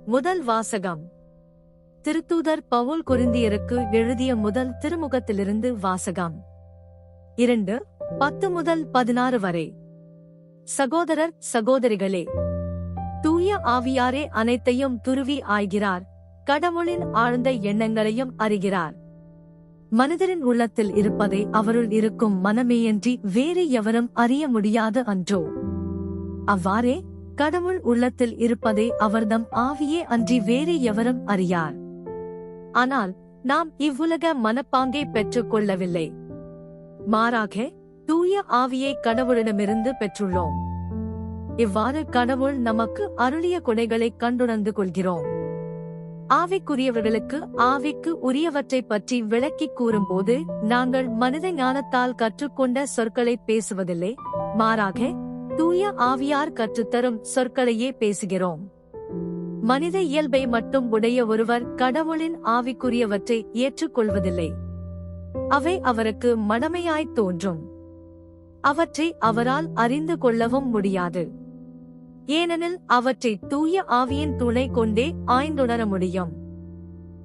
முதல் வாசகம். திருத்தூதர் பவுல் கொரிந்தியருக்கு எழுதிய முதல் திருமுகத்திலிருந்து வாசகம். 2:10 முதல் 16 வரை. சகோதரர் சகோதரிகளே, தூய ஆவியாரே அனைத்தையும் துருவி ஆய்கிறார், கடவுளின் ஆழ்ந்த எண்ணங்களையும் அறிகிறார். மனிதரின் உள்ளத்தில் இருப்பதை அவருள் இருக்கும் மனமேயன்றி வேறு எவரும் அறிய முடியாது அன்றோ? அவ்வாறே கடவுள் உள்ளத்தில் இருப்பதை அவர்தம் ஆவியே அன்றி வேறு எவரும் அறியார். ஆனால் நாம் இவ்வுலக மனப்பாங்கை பெற்றுக் கொள்ளவில்லை. மாறாக தூய ஆவியை கடவுளிடமிருந்து பெற்றுள்ளோம். இவ்வாறு கடவுள் நமக்கு அருளிய கொடைகளை கண்டுணர்ந்து கொள்கிறோம். ஆவிக்குரியவர்களுக்கு ஆவிக்கு உரியவற்றைப் பற்றி விளக்கிக் கூறும்போது நாங்கள் மனித ஞானத்தால் கற்றுக்கொண்ட சொற்களை பேசுவதில்லை, மாறாக தூய ஆவியார் கற்றுத்தரும் சொற்களையே பேசுகிறோம். மனித இயல்பை மட்டும் உடைய ஒருவர் கடவுளின் ஆவிக்குரியவற்றை ஏற்றுக்கொள்வதில்லை. அவை அவருக்கு மடமையாய்த் தோன்றும். அவற்றை அவரால் அறிந்து கொள்ளவும் முடியாது. ஏனெனில் அவற்றை தூய ஆவியின் துணை கொண்டே ஆய்ந்துணர முடியும்.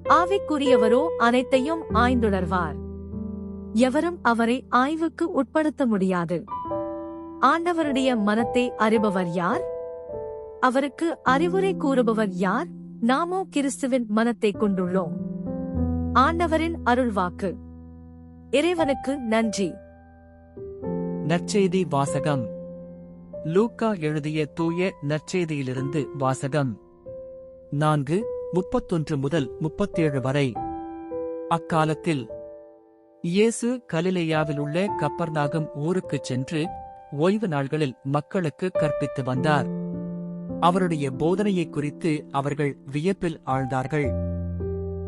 ஆவிக்குரியவரோ அனைத்தையும் ஆய்ந்துணர்வார். எவரும் அவரை ஆய்வுக்கு உட்படுத்த முடியாது. ஆண்டவருடைய மனத்தை அறிபவர் யார்? அவருக்கு அறிவுரை கூறுபவர் யார்? நாமோ கிறிஸ்துவின் மனத்தை கொண்டுள்ளோம். ஆண்டவரின் அருள்வாக்கு. இறைவனுக்கு நன்றி. நற்செய்தி வாசகம். லூக்கா எழுதிய தூய நற்செய்தியிலிருந்து வாசகம். 4:31 முதல் 37 வரை. அக்காலத்தில் இயேசு கலிலேயாவிலுள்ள கப்பர்நாகும் ஊருக்குச் சென்று ஓய்வு நாள்களில் மக்களுக்கு கற்பித்து வந்தார். அவருடைய போதனையைக் குறித்து அவர்கள் வியப்பில் ஆழ்ந்தார்கள்.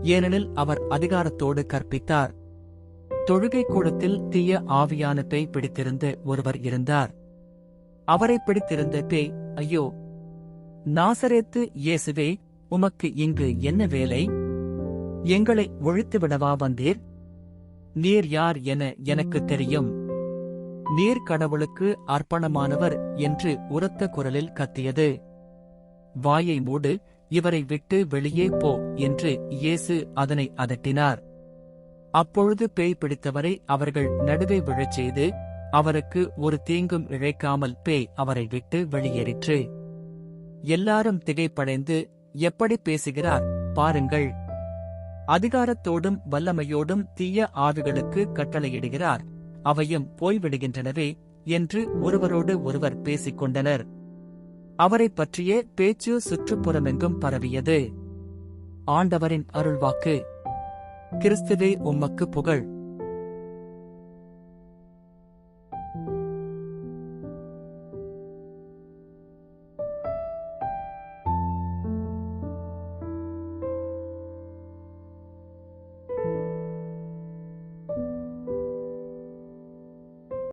ஏனெனில் அவர் அதிகாரத்தோடு கற்பித்தார். தொழுகை கூடத்தில் தீய ஆவியான பேய் பிடித்திருந்த ஒருவர் இருந்தார். அவரை பிடித்திருந்த பேய், ஐயோ, நாசரேத்து இயேசுவே, உமக்கு இங்கு என்ன வேலை? எங்களை ஒழித்துவிடவா வந்தீர்? நீர் யார் என எனக்கு தெரியும். நீர் கடவுளுக்கு அர்ப்பணமானவர் என்று உரத்த குரலில் கத்தியது. வாயை மூடு, இவரை விட்டு வெளியே போ என்று இயேசு அதனை அதட்டினார். அப்பொழுது பேய் பிடித்தவரை அவர்கள் நடுவே விழச் செய்து அவருக்கு ஒரு தீங்கும் இழைக்காமல் பேய் அவரை விட்டு வெளியேறிற்று. எல்லாரும் திகைப்படைந்து, எப்படி பேசுகிறார் பாருங்கள், அதிகாரத்தோடும் வல்லமையோடும் தீய ஆவிகளுக்கு கட்டளையிடுகிறார், அவையும் போய்விடுகின்றனவே என்று ஒருவரோடு ஒருவர் பேசிக் கொண்டனர். அவரைப் பற்றிய பேச்சு சுற்றுப்புறமெங்கும் பரவியது. ஆண்டவரின் அருள்வாக்கு. கிறிஸ்துவே உமக்கு புகழ்.